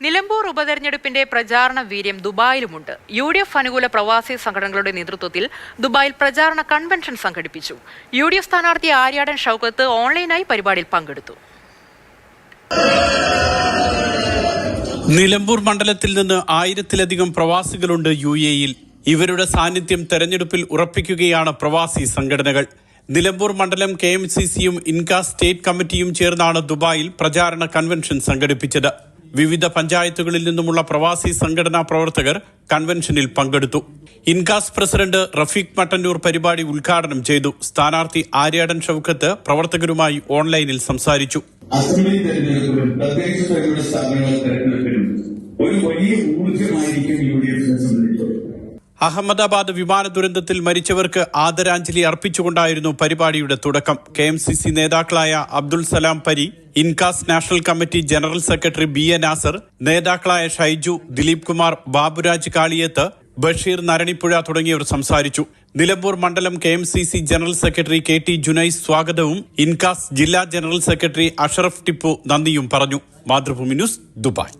നിലമ്പൂർ ഉപതെരഞ്ഞെടുപ്പിന്റെ പ്രചാരണ വീര്യം ദുബായിലുമുണ്ട്. UDF അനുകൂല പ്രവാസി സംഘടനകളുടെ നേതൃത്വത്തിൽ ദുബായിൽ പ്രചാരണ കൺവെൻഷൻ സംഘടിപ്പിച്ചു. UDF സ്ഥാനാർത്ഥി ആര്യാടൻ ഷൗക്കത്ത് ഓൺലൈനായി പരിപാടിയിൽ പങ്കെടുത്തു. നിലമ്പൂർ മണ്ഡലത്തിൽ നിന്ന് 1000-ലധികം പ്രവാസികളുണ്ട് UAE-യിൽ. ഇവരുടെ സാന്നിധ്യം തെരഞ്ഞെടുപ്പിൽ ഉറപ്പിക്കുകയാണ് പ്രവാസി സംഘടനകൾ. നിലമ്പൂർ മണ്ഡലം KMCC-യും ഇൻകാസ് സ്റ്റേറ്റ് കമ്മിറ്റിയും ചേർന്നാണ് ദുബായിൽ പ്രചാരണ കൺവെൻഷൻ സംഘടിപ്പിച്ചത്. വിവിധ പഞ്ചായത്തുകളിൽ നിന്നുമുള്ള പ്രവാസി സംഘടനാ പ്രവർത്തകർ കൺവെൻഷനിൽ പങ്കെടുത്തു. ഇൻകാസ് പ്രസിഡന്റ് റഫീഖ് മട്ടന്നൂർ പരിപാടി ഉദ്ഘാടനം ചെയ്തു. സ്ഥാനാർത്ഥി ആര്യാടൻ ഷൗക്കത്ത് പ്രവർത്തകരുമായി ഓൺലൈനിൽ സംസാരിച്ചു. അസംബ്ലി തെരഞ്ഞെടുപ്പിലും പ്രത്യേകിച്ച് സ്വയംഭരണ സ്ഥാപനങ്ങൾ തെരഞ്ഞെടുപ്പിലും ഒരു വലിയ ഊർജ്ജമായിരിക്കും UDF-നെ സംബന്ധിച്ചത്. അഹമ്മദാബാദ് വിമാന ദുരന്തത്തിൽ മരിച്ചവർക്ക് ആദരാഞ്ജലി അർപ്പിച്ചുകൊണ്ടായിരുന്നു പരിപാടിയുടെ തുടക്കം. KMCC നേതാക്കളായ Abdul Salam Pari, INCAS national committee general secretary BA Nasar, നേതാക്കളായ ഷൈജു, ദിലീപ് കുമാർ, ബാബുരാജ് കാളിയത്ത്, ബഷീർ നരണിപ്പുഴ തുടങ്ങിയവർ സംസാരിച്ചു. നിലമ്പൂർ മണ്ഡലം KMCC general secretary KT Junaiz സ്വാഗതവും ഇൻകാസ് ജില്ലാ ജനറൽ സെക്രട്ടറി അഷറഫ് ടിപ്പു നന്ദിയും പറഞ്ഞു. Mathrubhumi news, Dubai.